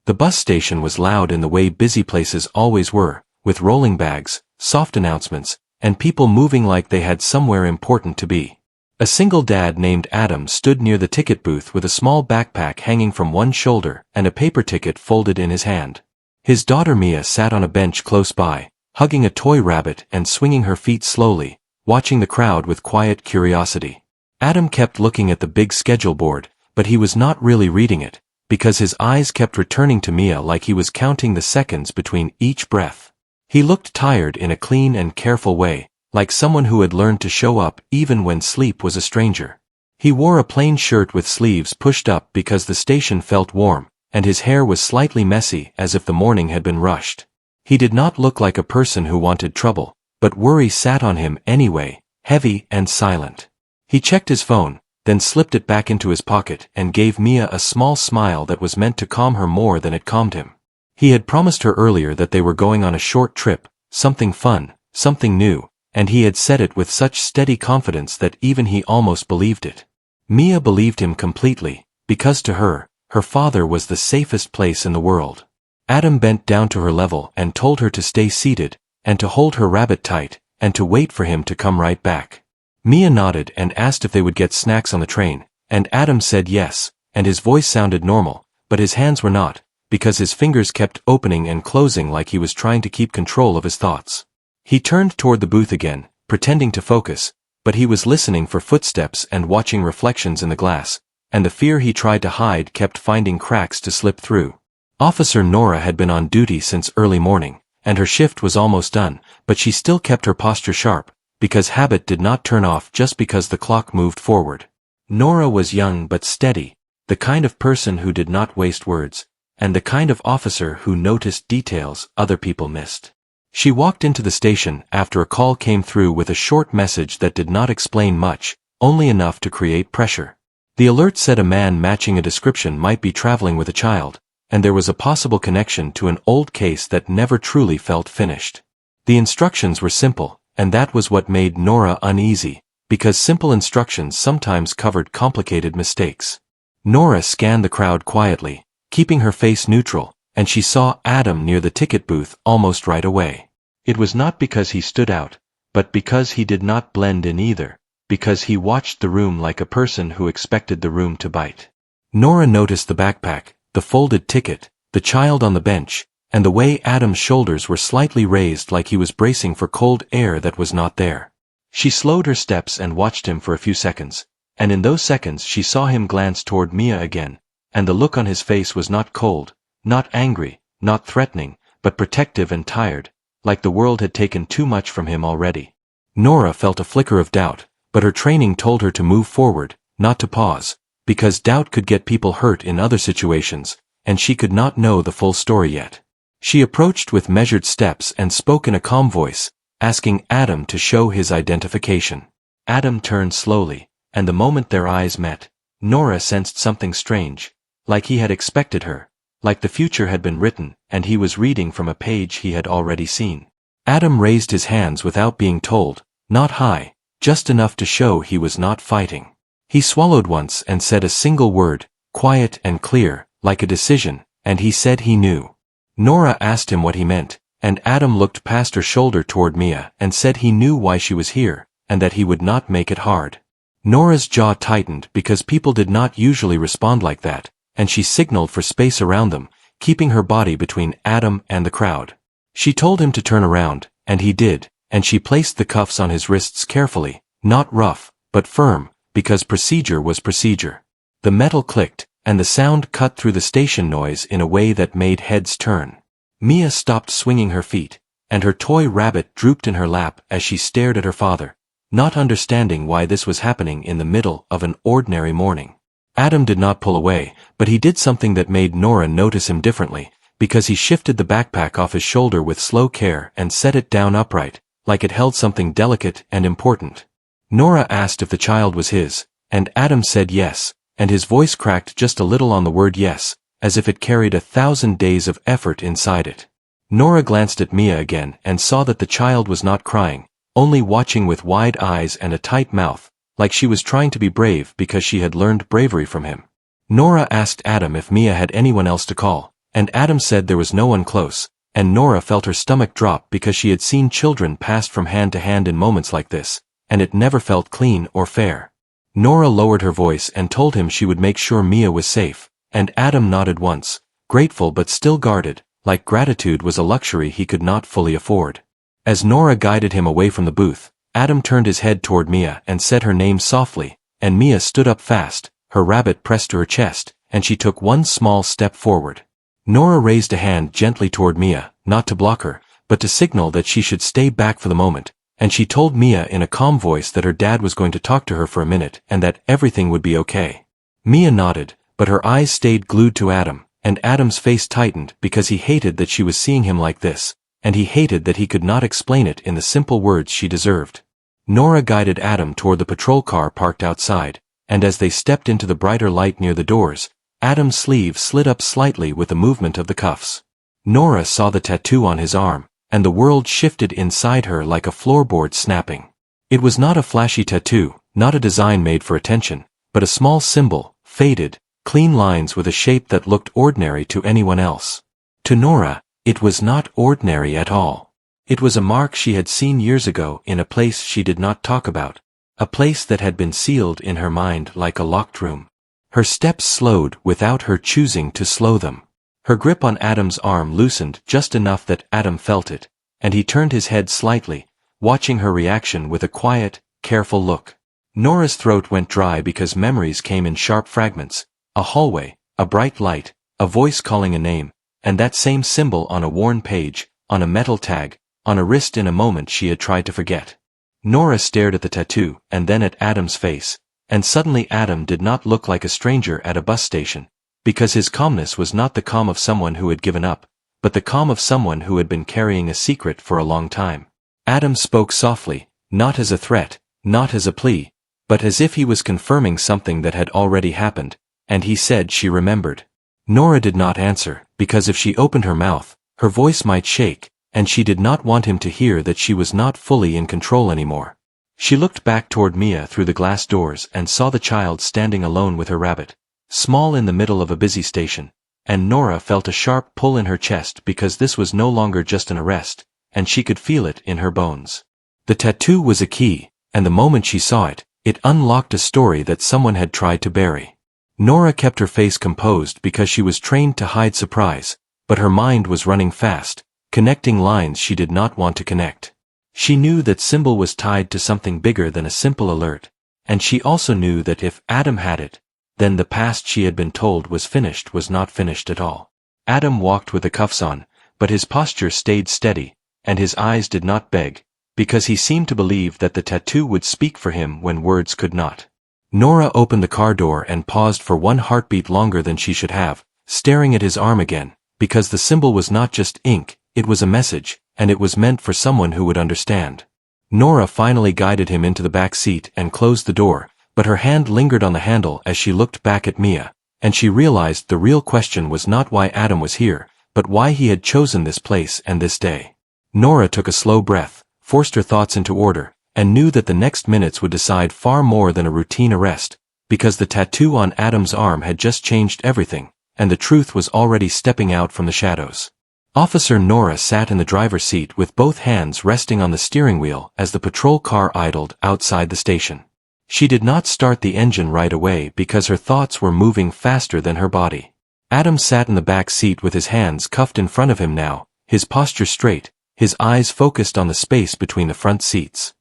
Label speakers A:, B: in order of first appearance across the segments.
A: The bus station was loud in the way busy places always were, with rolling bags, soft announcements, and people moving like they had somewhere important to be. A single dad named Adam stood near the ticket booth with a small backpack hanging from one shoulder and a paper ticket folded in his hand. His daughter Mia sat on a bench close by, hugging a toy rabbit and swinging her feet slowly, watching the crowd with quiet curiosity. Adam kept looking at the big schedule board, but he was not really reading it, because his eyes kept returning to Mia like he was counting the seconds between each breath. He looked tired in a clean and careful way, like someone who had learned to show up even when sleep was a stranger. He wore a plain shirt with sleeves pushed up because the station felt warm, and his hair was slightly messy as if the morning had been rushed. He did not look like a person who wanted trouble, but worry sat on him anyway, heavy and silent. He checked his phone, then slipped it back into his pocket and gave Mia a small smile that was meant to calm her more than it calmed him. He had promised her earlier that they were going on a short trip, something fun, something new, and he had said it with such steady confidence that even he almost believed it. Mia believed him completely, because to her, her father was the safest place in the world. Adam bent down to her level and told her to stay seated, and to hold her rabbit tight, and to wait for him to come right back. Mia nodded and asked if they would get snacks on the train, and Adam said yes, and his voice sounded normal, but his hands were not, because his fingers kept opening and closing like he was trying to keep control of his thoughts. He turned toward the booth again, pretending to focus, but he was listening for footsteps and watching reflections in the glass, and the fear he tried to hide kept finding cracks to slip through. Officer Nora had been on duty since early morning, and her shift was almost done, but she still kept her posture sharp, because habit did not turn off just because the clock moved forward. Nora was young but steady, the kind of person who did not waste words, and the kind of officer who noticed details other people missed. She walked into the station after a call came through with a short message that did not explain much, only enough to create pressure. The alert said a man matching a description might be traveling with a child, and there was a possible connection to an old case that never truly felt finished. The instructions were simple, and that was what made Nora uneasy, because simple instructions sometimes covered complicated mistakes. Nora scanned the crowd quietly, keeping her face neutral, and she saw Adam near the ticket booth almost right away. It was not because he stood out, but because he did not blend in either, because he watched the room like a person who expected the room to bite. Nora noticed the backpack, the folded ticket, the child on the bench, and the way Adam's shoulders were slightly raised like he was bracing for cold air that was not there. She slowed her steps and watched him for a few seconds, and in those seconds she saw him glance toward Mia again, and the look on his face was not cold, not angry, not threatening, but protective and tired, like the world had taken too much from him already. Nora felt a flicker of doubt, but her training told her to move forward, not to pause, because doubt could get people hurt in other situations, and she could not know the full story yet. She approached with measured steps and spoke in a calm voice, asking Adam to show his identification. Adam turned slowly, and the moment their eyes met, Nora sensed something strange, like he had expected her, like the future had been written, and he was reading from a page he had already seen. Adam raised his hands without being told, not high, just enough to show he was not fighting. He swallowed once and said a single word, quiet and clear, like a decision, and he said he knew. Nora asked him what he meant, and Adam looked past her shoulder toward Mia and said he knew why she was here, and that he would not make it hard. Nora's jaw tightened because people did not usually respond like that, and she signaled for space around them, keeping her body between Adam and the crowd. She told him to turn around, and he did, and she placed the cuffs on his wrists carefully, not rough, but firm, because procedure was procedure. The metal clicked, and the sound cut through the station noise in a way that made heads turn. Mia stopped swinging her feet, and her toy rabbit drooped in her lap as she stared at her father, not understanding why this was happening in the middle of an ordinary morning. Adam did not pull away, but he did something that made Nora notice him differently, because he shifted the backpack off his shoulder with slow care and set it down upright, like it held something delicate and important. Nora asked if the child was his, and Adam said yes, and his voice cracked just a little on the word yes, as if it carried 1,000 days of effort inside it. Nora glanced at Mia again and saw that the child was not crying, only watching with wide eyes and a tight mouth, like she was trying to be brave because she had learned bravery from him. Nora asked Adam if Mia had anyone else to call, and Adam said there was no one close, and Nora felt her stomach drop because she had seen children passed from hand to hand in moments like this, and it never felt clean or fair. Nora lowered her voice and told him she would make sure Mia was safe, and Adam nodded once, grateful but still guarded, like gratitude was a luxury he could not fully afford. As Nora guided him away from the booth, Adam turned his head toward Mia and said her name softly, and Mia stood up fast, her rabbit pressed to her chest, and she took one small step forward. Nora raised a hand gently toward Mia, not to block her, but to signal that she should stay back for the moment, and she told Mia in a calm voice that her dad was going to talk to her for a minute and that everything would be okay. Mia nodded, but her eyes stayed glued to Adam, and Adam's face tightened because he hated that she was seeing him like this, and he hated that he could not explain it in the simple words she deserved. Nora guided Adam toward the patrol car parked outside, and as they stepped into the brighter light near the doors, Adam's sleeve slid up slightly with the movement of the cuffs. Nora saw the tattoo on his arm, and the world shifted inside her like a floorboard snapping. It was not a flashy tattoo, not a design made for attention, but a small symbol, faded, clean lines with a shape that looked ordinary to anyone else. To Nora, it was not ordinary at all. It was a mark she had seen years ago in a place she did not talk about, a place that had been sealed in her mind like a locked room. Her steps slowed without her choosing to slow them. Her grip on Adam's arm loosened just enough that Adam felt it, and he turned his head slightly, watching her reaction with a quiet, careful look. Nora's throat went dry because memories came in sharp fragments, a hallway, a bright light, a voice calling a name, and that same symbol on a worn page, on a metal tag, on a wrist in a moment she had tried to forget. Nora stared at the tattoo and then at Adam's face, and suddenly Adam did not look like a stranger at a bus station, because his calmness was not the calm of someone who had given up, but the calm of someone who had been carrying a secret for a long time. Adam spoke softly, not as a threat, not as a plea, but as if he was confirming something that had already happened, and he said she remembered. Nora did not answer, because if she opened her mouth, her voice might shake, and she did not want him to hear that she was not fully in control anymore. She looked back toward Mia through the glass doors and saw the child standing alone with her rabbit, small in the middle of a busy station, and Nora felt a sharp pull in her chest because this was no longer just an arrest, and she could feel it in her bones. The tattoo was a key, and the moment she saw it, it unlocked a story that someone had tried to bury. Nora kept her face composed because she was trained to hide surprise, but her mind was running fast, connecting lines she did not want to connect. She knew that symbol was tied to something bigger than a simple alert, and she also knew that if Adam had it, then the past she had been told was not finished at all. Adam walked with the cuffs on, but his posture stayed steady, and his eyes did not beg, because he seemed to believe that the tattoo would speak for him when words could not. Nora opened the car door and paused for one heartbeat longer than she should have, staring at his arm again, because the symbol was not just ink, it was a message, and it was meant for someone who would understand. Nora finally guided him into the back seat and closed the door, but her hand lingered on the handle as she looked back at Mia, and she realized the real question was not why Adam was here, but why he had chosen this place and this day. Nora took a slow breath, forced her thoughts into order, and knew that the next minutes would decide far more than a routine arrest, because the tattoo on Adam's arm had just changed everything, and the truth was already stepping out from the shadows. Officer Nora sat in the driver's seat with both hands resting on the steering wheel as the patrol car idled outside the station. She did not start the engine right away because her thoughts were moving faster than her body. Adam sat in the back seat with his hands cuffed in front of him now, his posture straight, his eyes focused on the space between the front seats.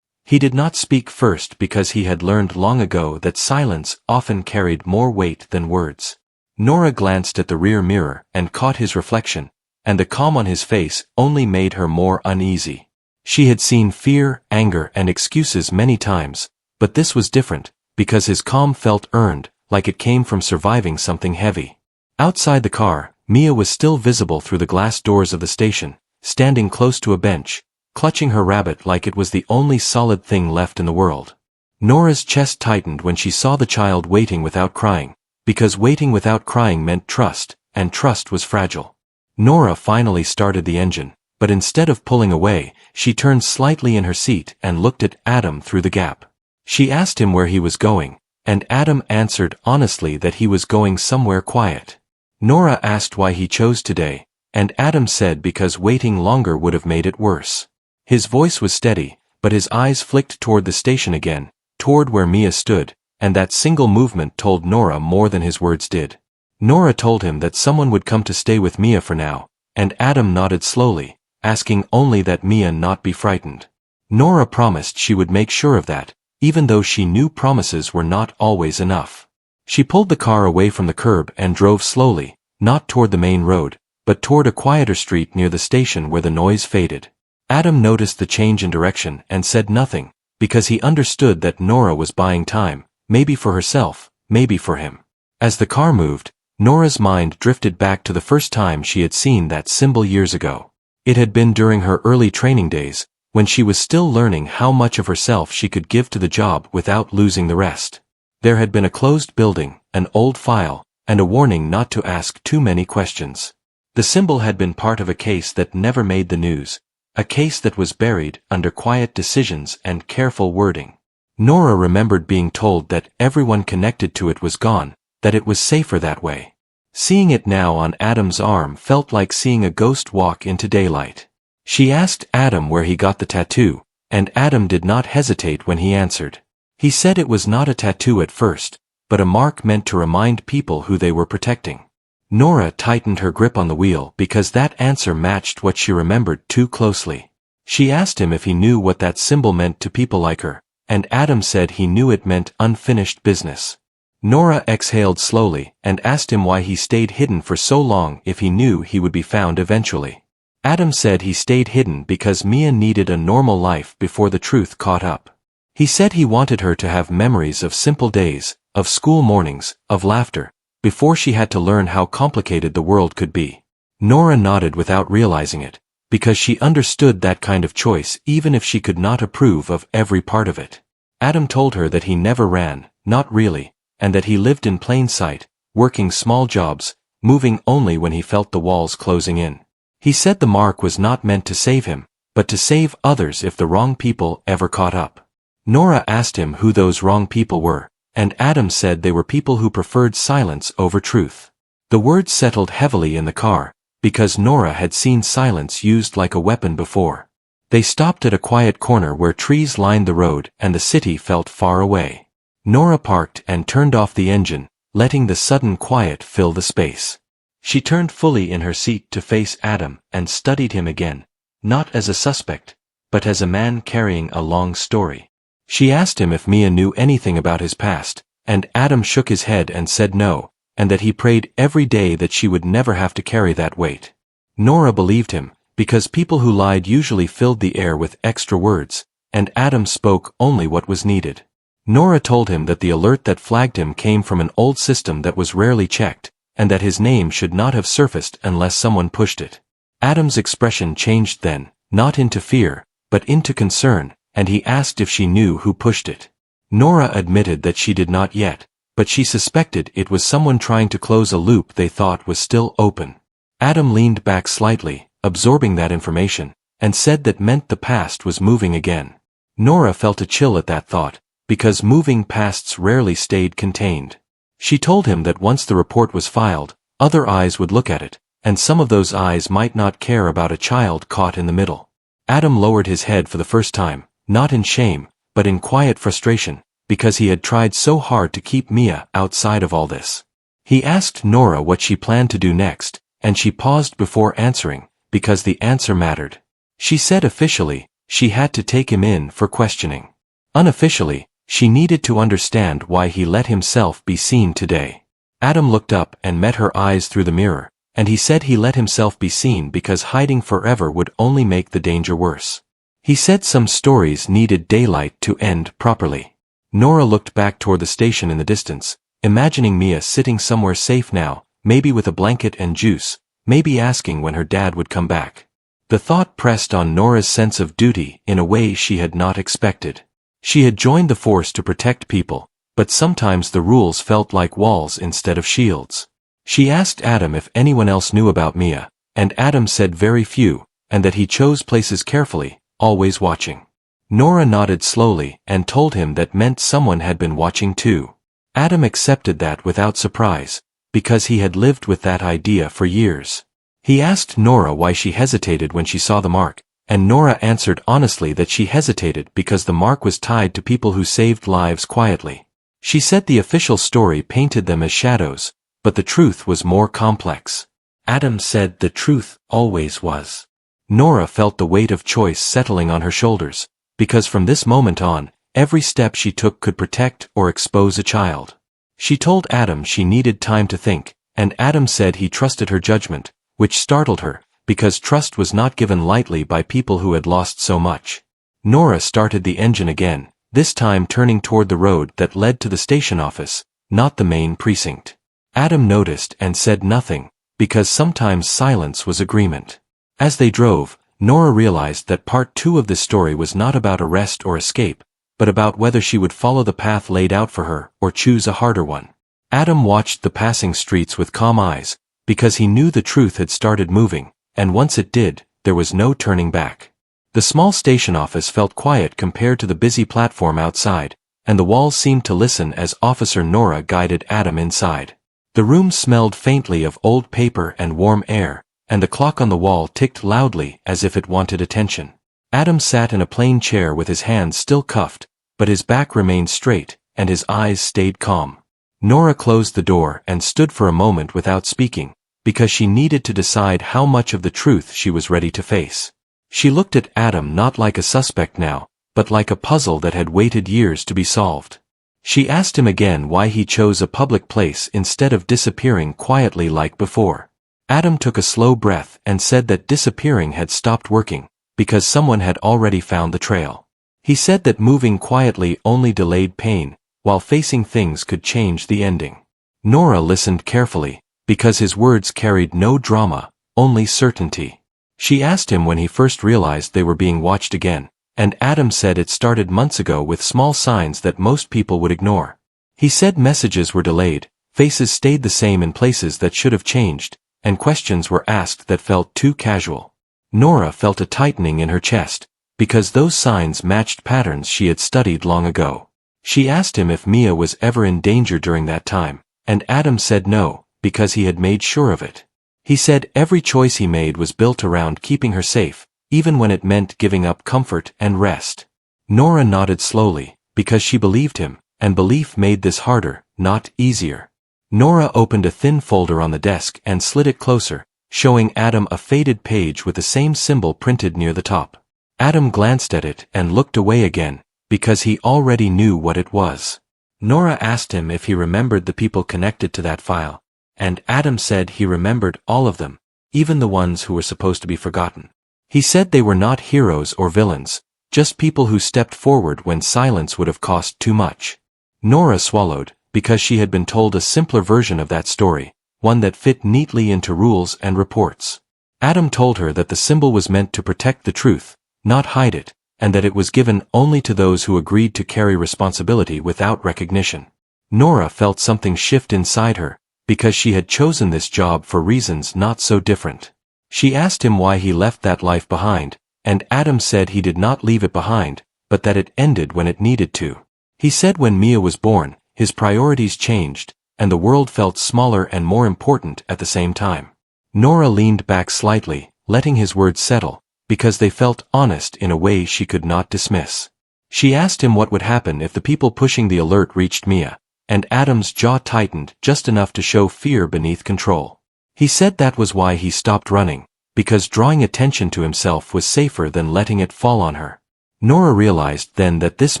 A: He did not speak first because he had learned long ago that silence often carried more weight than words. Nora glanced at the rear mirror and caught his reflection, and the calm on his face only made her more uneasy. She had seen fear, anger, and excuses many times, but this was different, because his calm felt earned, like it came from surviving something heavy. Outside the car, Mia was still visible through the glass doors of the station, standing close to a bench, clutching her rabbit like it was the only solid thing left in the world. Nora's chest tightened when she saw the child waiting without crying, because waiting without crying meant trust, and trust was fragile. Nora finally started the engine, but instead of pulling away, she turned slightly in her seat and looked at Adam through the gap. She asked him where he was going, and Adam answered honestly that he was going somewhere quiet. Nora asked why he chose today, and Adam said because waiting longer would have made it worse. His voice was steady, but his eyes flicked toward the station again, toward where Mia stood, and that single movement told Nora more than his words did. Nora told him that someone would come to stay with Mia for now, and Adam nodded slowly, asking only that Mia not be frightened. Nora promised she would make sure of that, even though she knew promises were not always enough. She pulled the car away from the curb and drove slowly, not toward the main road, but toward a quieter street near the station where the noise faded. Adam noticed the change in direction and said nothing, because he understood that Nora was buying time, maybe for herself, maybe for him. As the car moved, Nora's mind drifted back to the first time she had seen that symbol years ago. It had been during her early training days, when she was still learning how much of herself she could give to the job without losing the rest. There had been a closed building, an old file, and a warning not to ask too many questions. The symbol had been part of a case that never made the news, a case that was buried under quiet decisions and careful wording. Nora remembered being told that everyone connected to it was gone, that it was safer that way. Seeing it now on Adam's arm felt like seeing a ghost walk into daylight. She asked Adam where he got the tattoo, and Adam did not hesitate when he answered. He said it was not a tattoo at first, but a mark meant to remind people who they were protecting. Nora tightened her grip on the wheel because that answer matched what she remembered too closely. She asked him if he knew what that symbol meant to people like her, and Adam said he knew it meant unfinished business. Nora exhaled slowly and asked him why he stayed hidden for so long if he knew he would be found eventually. Adam said he stayed hidden because Mia needed a normal life before the truth caught up. He said he wanted her to have memories of simple days, of school mornings, of laughter, before she had to learn how complicated the world could be. Nora nodded without realizing it, because she understood that kind of choice even if she could not approve of every part of it. Adam told her that he never ran, not really, and that he lived in plain sight, working small jobs, moving only when he felt the walls closing in. He said the mark was not meant to save him, but to save others if the wrong people ever caught up. Nora asked him who those wrong people were, and Adam said they were people who preferred silence over truth. The words settled heavily in the car, because Nora had seen silence used like a weapon before. They stopped at a quiet corner where trees lined the road and the city felt far away. Nora parked and turned off the engine, letting the sudden quiet fill the space. She turned fully in her seat to face Adam and studied him again, not as a suspect, but as a man carrying a long story. She asked him if Mia knew anything about his past, and Adam shook his head and said no, and that he prayed every day that she would never have to carry that weight. Nora believed him, because people who lied usually filled the air with extra words, and Adam spoke only what was needed. Nora told him that the alert that flagged him came from an old system that was rarely checked, and that his name should not have surfaced unless someone pushed it. Adam's expression changed then, not into fear, but into concern, and he asked if she knew who pushed it. Nora admitted that she did not yet, but she suspected it was someone trying to close a loop they thought was still open. Adam leaned back slightly, absorbing that information, and said that meant the past was moving again. Nora felt a chill at that thought, because moving pasts rarely stayed contained. She told him that once the report was filed, other eyes would look at it, and some of those eyes might not care about a child caught in the middle. Adam lowered his head for the first time, not in shame, but in quiet frustration, because he had tried so hard to keep Mia outside of all this. He asked Nora what she planned to do next, and she paused before answering, because the answer mattered. She said officially, she had to take him in for questioning. Unofficially, she needed to understand why he let himself be seen today. Adam looked up and met her eyes through the mirror, and he said he let himself be seen because hiding forever would only make the danger worse. He said some stories needed daylight to end properly. Nora looked back toward the station in the distance, imagining Mia sitting somewhere safe now, maybe with a blanket and juice, maybe asking when her dad would come back. The thought pressed on Nora's sense of duty in a way she had not expected. She had joined the force to protect people, but sometimes the rules felt like walls instead of shields. She asked Adam if anyone else knew about Mia, and Adam said very few, and that he chose places carefully, always watching. Nora nodded slowly and told him that meant someone had been watching too. Adam accepted that without surprise, because he had lived with that idea for years. He asked Nora why she hesitated when she saw the mark, and Nora answered honestly that she hesitated because the mark was tied to people who saved lives quietly. She said the official story painted them as shadows, but the truth was more complex. Adam said the truth always was. Nora felt the weight of choice settling on her shoulders, because from this moment on, every step she took could protect or expose a child. She told Adam she needed time to think, and Adam said he trusted her judgment, which startled her, because trust was not given lightly by people who had lost so much. Nora started the engine again, this time turning toward the road that led to the station office, not the main precinct. Adam noticed and said nothing, because sometimes silence was agreement. As they drove, Nora realized that part 2 of this story was not about arrest or escape, but about whether she would follow the path laid out for her or choose a harder one. Adam watched the passing streets with calm eyes, because he knew the truth had started moving, and once it did, there was no turning back. The small station office felt quiet compared to the busy platform outside, and the walls seemed to listen as Officer Nora guided Adam inside. The room smelled faintly of old paper and warm air, and the clock on the wall ticked loudly as if it wanted attention. Adam sat in a plain chair with his hands still cuffed, but his back remained straight, and his eyes stayed calm. Nora closed the door and stood for a moment without speaking, because she needed to decide how much of the truth she was ready to face. She looked at Adam not like a suspect now, but like a puzzle that had waited years to be solved. She asked him again why he chose a public place instead of disappearing quietly like before. Adam took a slow breath and said that disappearing had stopped working, because someone had already found the trail. He said that moving quietly only delayed pain, while facing things could change the ending. Nora listened carefully, because his words carried no drama, only certainty. She asked him when he first realized they were being watched again, and Adam said it started months ago with small signs that most people would ignore. He said messages were delayed, faces stayed the same in places that should have changed, and questions were asked that felt too casual. Nora felt a tightening in her chest, because those signs matched patterns she had studied long ago. She asked him if Mia was ever in danger during that time, and Adam said no, because he had made sure of it. He said every choice he made was built around keeping her safe, even when it meant giving up comfort and rest. Nora nodded slowly, because she believed him, and belief made this harder, not easier. Nora opened a thin folder on the desk and slid it closer, showing Adam a faded page with the same symbol printed near the top. Adam glanced at it and looked away again, because he already knew what it was. Nora asked him if he remembered the people connected to that file, and Adam said he remembered all of them, even the ones who were supposed to be forgotten. He said they were not heroes or villains, just people who stepped forward when silence would have cost too much. Nora swallowed, because she had been told a simpler version of that story, one that fit neatly into rules and reports. Adam told her that the symbol was meant to protect the truth, not hide it, and that it was given only to those who agreed to carry responsibility without recognition. Nora felt something shift inside her, because she had chosen this job for reasons not so different. She asked him why he left that life behind, and Adam said he did not leave it behind, but that it ended when it needed to. He said when Mia was born, his priorities changed, and the world felt smaller and more important at the same time. Nora leaned back slightly, letting his words settle, because they felt honest in a way she could not dismiss. She asked him what would happen if the people pushing the alert reached Mia, and Adam's jaw tightened just enough to show fear beneath control. He said that was why he stopped running, because drawing attention to himself was safer than letting it fall on her. Nora realized then that this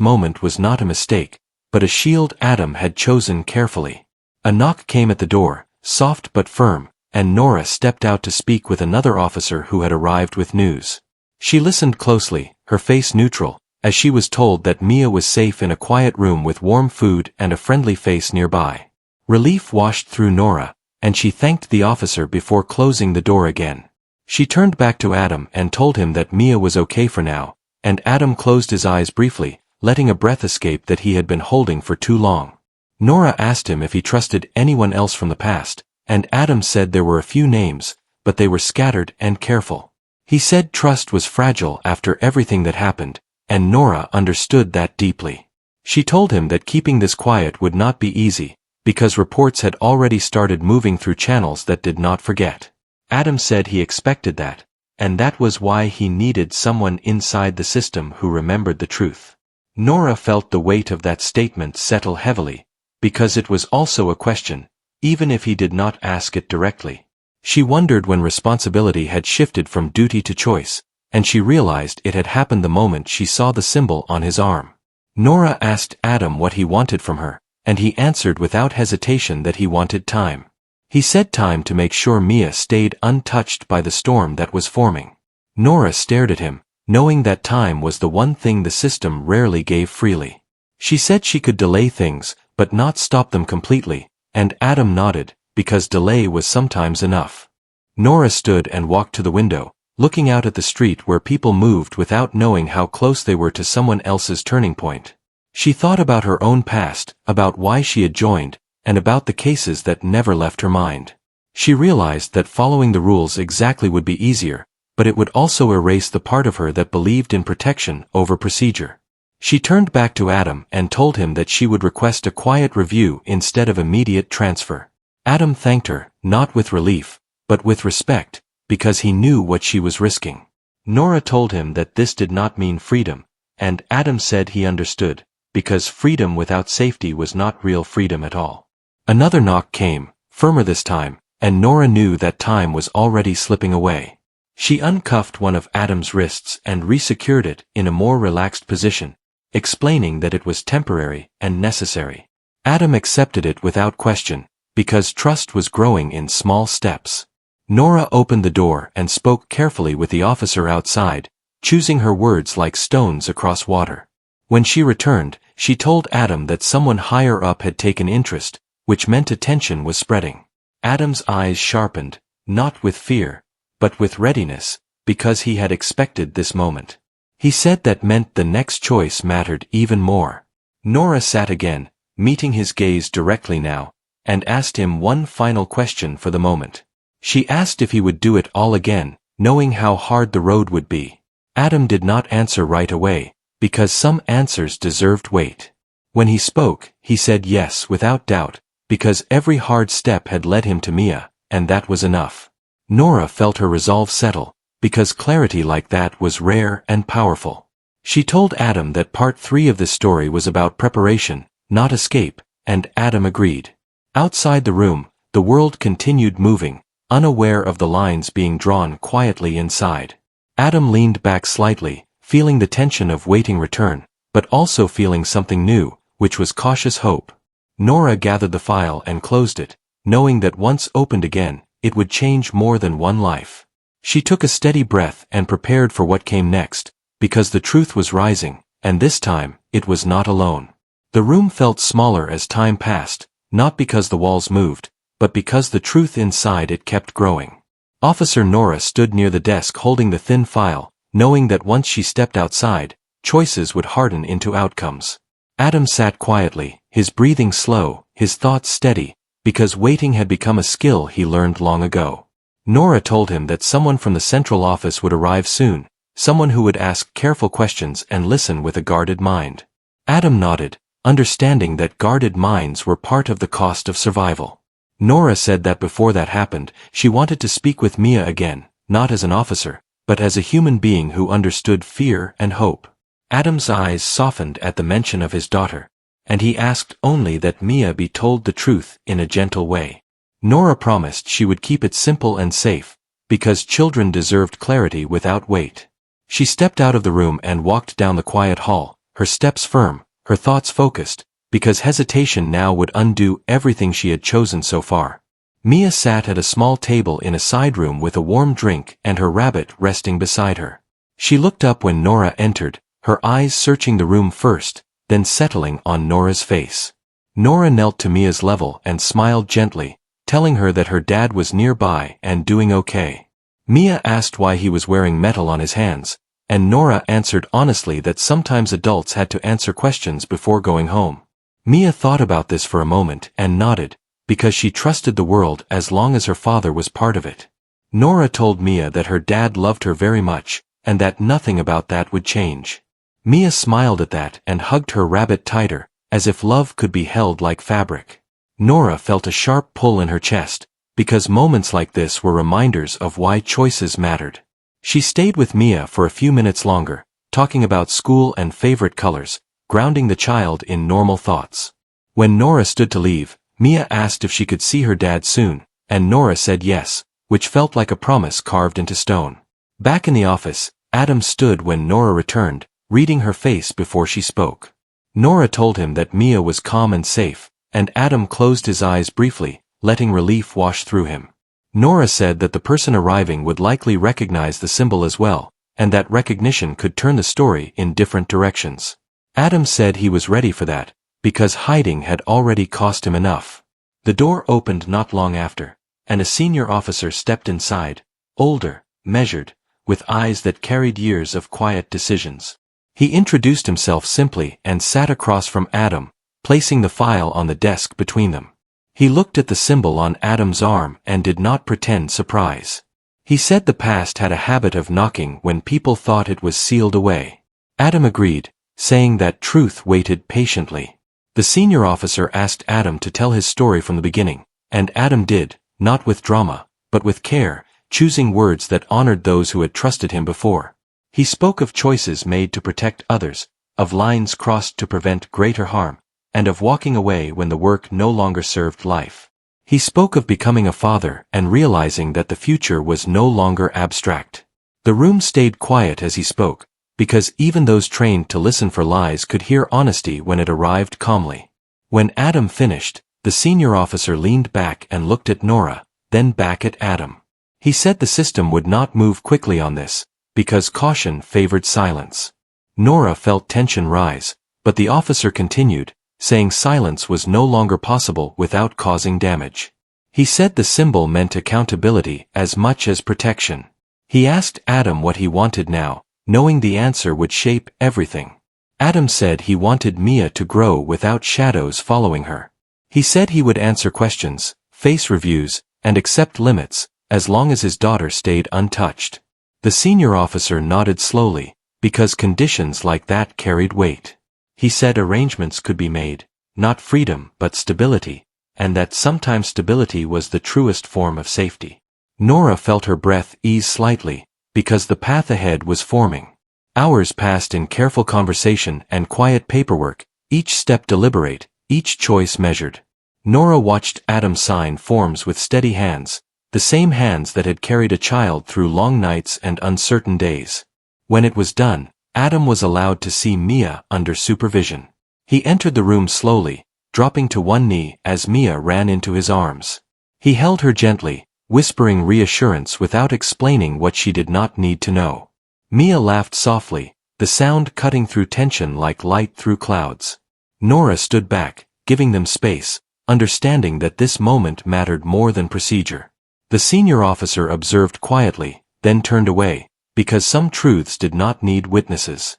A: moment was not a mistake, but a shield Adam had chosen carefully. A knock came at the door, soft but firm, and Nora stepped out to speak with another officer who had arrived with news. She listened closely, her face neutral, as she was told that Mia was safe in a quiet room with warm food and a friendly face nearby. Relief washed through Nora, and she thanked the officer before closing the door again. She turned back to Adam and told him that Mia was okay for now, and Adam closed his eyes briefly, letting a breath escape that he had been holding for too long. Nora asked him if he trusted anyone else from the past, and Adam said there were a few names, but they were scattered and careful. He said trust was fragile after everything that happened, and Nora understood that deeply. She told him that keeping this quiet would not be easy, because reports had already started moving through channels that did not forget. Adam said he expected that, and that was why he needed someone inside the system who remembered the truth. Nora felt the weight of that statement settle heavily, because it was also a question, even if he did not ask it directly. She wondered when responsibility had shifted from duty to choice, and she realized it had happened the moment she saw the symbol on his arm. Nora asked Adam what he wanted from her, and he answered without hesitation that he wanted time. He said time to make sure Mia stayed untouched by the storm that was forming. Nora stared at him, knowing that time was the one thing the system rarely gave freely. She said she could delay things, but not stop them completely, and Adam nodded, because delay was sometimes enough. Nora stood and walked to the window, looking out at the street where people moved without knowing how close they were to someone else's turning point. She thought about her own past, about why she had joined, and about the cases that never left her mind. She realized that following the rules exactly would be easier, but it would also erase the part of her that believed in protection over procedure. She turned back to Adam and told him that she would request a quiet review instead of immediate transfer. Adam thanked her, not with relief, but with respect, because he knew what she was risking. Nora told him that this did not mean freedom, and Adam said he understood, because freedom without safety was not real freedom at all. Another knock came, firmer this time, and Nora knew that time was already slipping away. She uncuffed one of Adam's wrists and resecured it in a more relaxed position, explaining that it was temporary and necessary. Adam accepted it without question, because trust was growing in small steps. Nora opened the door and spoke carefully with the officer outside, choosing her words like stones across water. When she returned, she told Adam that someone higher up had taken interest, which meant attention was spreading. Adam's eyes sharpened, not with fear, but with readiness, because he had expected this moment. He said that meant the next choice mattered even more. Nora sat again, meeting his gaze directly now, and asked him one final question for the moment. She asked if he would do it all again, knowing how hard the road would be. Adam did not answer right away, because some answers deserved wait. When he spoke, he said yes without doubt, because every hard step had led him to Mia, and that was enough. Nora felt her resolve settle, because clarity like that was rare and powerful. She told Adam that part 3 of this story was about preparation, not escape, and Adam agreed. Outside the room, the world continued moving, unaware of the lines being drawn quietly inside. Adam leaned back slightly, feeling the tension of waiting return, but also feeling something new, which was cautious hope. Nora gathered the file and closed it, knowing that once opened again, it would change more than one life. She took a steady breath and prepared for what came next, because the truth was rising, and this time, it was not alone. The room felt smaller as time passed, not because the walls moved, but because the truth inside it kept growing. Officer Nora stood near the desk holding the thin file, knowing that once she stepped outside, choices would harden into outcomes. Adam sat quietly, his breathing slow, his thoughts steady, because waiting had become a skill he learned long ago. Nora told him that someone from the central office would arrive soon, someone who would ask careful questions and listen with a guarded mind. Adam nodded, understanding that guarded minds were part of the cost of survival. Nora said that before that happened, she wanted to speak with Mia again, not as an officer, but as a human being who understood fear and hope. Adam's eyes softened at the mention of his daughter, and he asked only that Mia be told the truth in a gentle way. Nora promised she would keep it simple and safe, because children deserved clarity without weight. She stepped out of the room and walked down the quiet hall, her steps firm, her thoughts focused, because hesitation now would undo everything she had chosen so far. Mia sat at a small table in a side room with a warm drink and her rabbit resting beside her. She looked up when Nora entered, her eyes searching the room first, then settling on Nora's face. Nora knelt to Mia's level and smiled gently, telling her that her dad was nearby and doing okay. Mia asked why he was wearing metal on his hands, and Nora answered honestly that sometimes adults had to answer questions before going home. Mia thought about this for a moment and nodded, because she trusted the world as long as her father was part of it. Nora told Mia that her dad loved her very much, and that nothing about that would change. Mia smiled at that and hugged her rabbit tighter, as if love could be held like fabric. Nora felt a sharp pull in her chest, because moments like this were reminders of why choices mattered. She stayed with Mia for a few minutes longer, talking about school and favorite colors, grounding the child in normal thoughts. When Nora stood to leave, Mia asked if she could see her dad soon, and Nora said yes, which felt like a promise carved into stone. Back in the office, Adam stood when Nora returned, reading her face before she spoke. Nora told him that Mia was calm and safe, and Adam closed his eyes briefly, letting relief wash through him. Nora said that the person arriving would likely recognize the symbol as well, and that recognition could turn the story in different directions. Adam said he was ready for that, because hiding had already cost him enough. The door opened not long after, and a senior officer stepped inside, older, measured, with eyes that carried years of quiet decisions. He introduced himself simply and sat across from Adam, placing the file on the desk between them. He looked at the symbol on Adam's arm and did not pretend surprise. He said the past had a habit of knocking when people thought it was sealed away. Adam agreed, saying that truth waited patiently. The senior officer asked Adam to tell his story from the beginning, and Adam did, not with drama, but with care, choosing words that honored those who had trusted him before. He spoke of choices made to protect others, of lines crossed to prevent greater harm, and of walking away when the work no longer served life. He spoke of becoming a father and realizing that the future was no longer abstract. The room stayed quiet as he spoke, because even those trained to listen for lies could hear honesty when it arrived calmly. When Adam finished, the senior officer leaned back and looked at Nora, then back at Adam. He said the system would not move quickly on this, because caution favored silence. Nora felt tension rise, but the officer continued, saying silence was no longer possible without causing damage. He said the symbol meant accountability as much as protection. He asked Adam what he wanted now, knowing the answer would shape everything. Adam said he wanted Mia to grow without shadows following her. He said he would answer questions, face reviews, and accept limits, as long as his daughter stayed untouched. The senior officer nodded slowly, because conditions like that carried weight. He said arrangements could be made, not freedom but stability, and that sometimes stability was the truest form of safety. Nora felt her breath ease slightly, because the path ahead was forming. Hours passed in careful conversation and quiet paperwork, each step deliberate, each choice measured. Nora watched Adam sign forms with steady hands, the same hands that had carried a child through long nights and uncertain days. When it was done, Adam was allowed to see Mia under supervision. He entered the room slowly, dropping to one knee as Mia ran into his arms. He held her gently, whispering reassurance without explaining what she did not need to know. Mia laughed softly, the sound cutting through tension like light through clouds. Nora stood back, giving them space, understanding that this moment mattered more than procedure. The senior officer observed quietly, then turned away, because some truths did not need witnesses.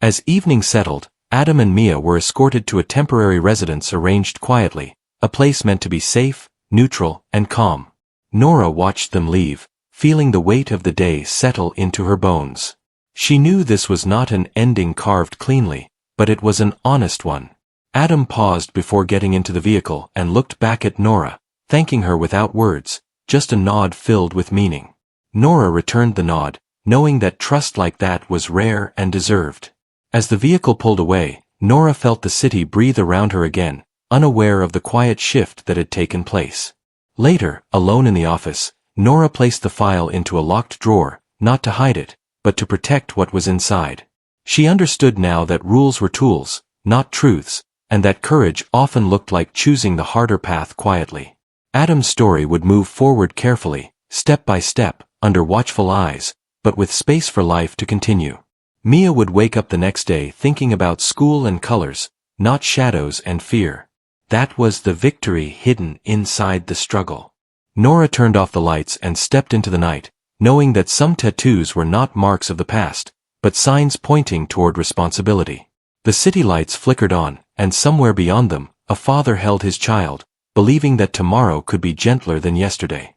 A: As evening settled, Adam and Mia were escorted to a temporary residence arranged quietly, a place meant to be safe, neutral, and calm. Nora watched them leave, feeling the weight of the day settle into her bones. She knew this was not an ending carved cleanly, but it was an honest one. Adam paused before getting into the vehicle and looked back at Nora, thanking her without words, just a nod filled with meaning. Nora returned the nod, knowing that trust like that was rare and deserved. As the vehicle pulled away, Nora felt the city breathe around her again, unaware of the quiet shift that had taken place. Later, alone in the office, Nora placed the file into a locked drawer, not to hide it, but to protect what was inside. She understood now that rules were tools, not truths, and that courage often looked like choosing the harder path quietly. Adam's story would move forward carefully, step by step, under watchful eyes, but with space for life to continue. Mia would wake up the next day thinking about school and colors, not shadows and fear. That was the victory hidden inside the struggle. Nora turned off the lights and stepped into the night, knowing that some tattoos were not marks of the past, but signs pointing toward responsibility. The city lights flickered on, and somewhere beyond them, a father held his child, believing that tomorrow could be gentler than yesterday.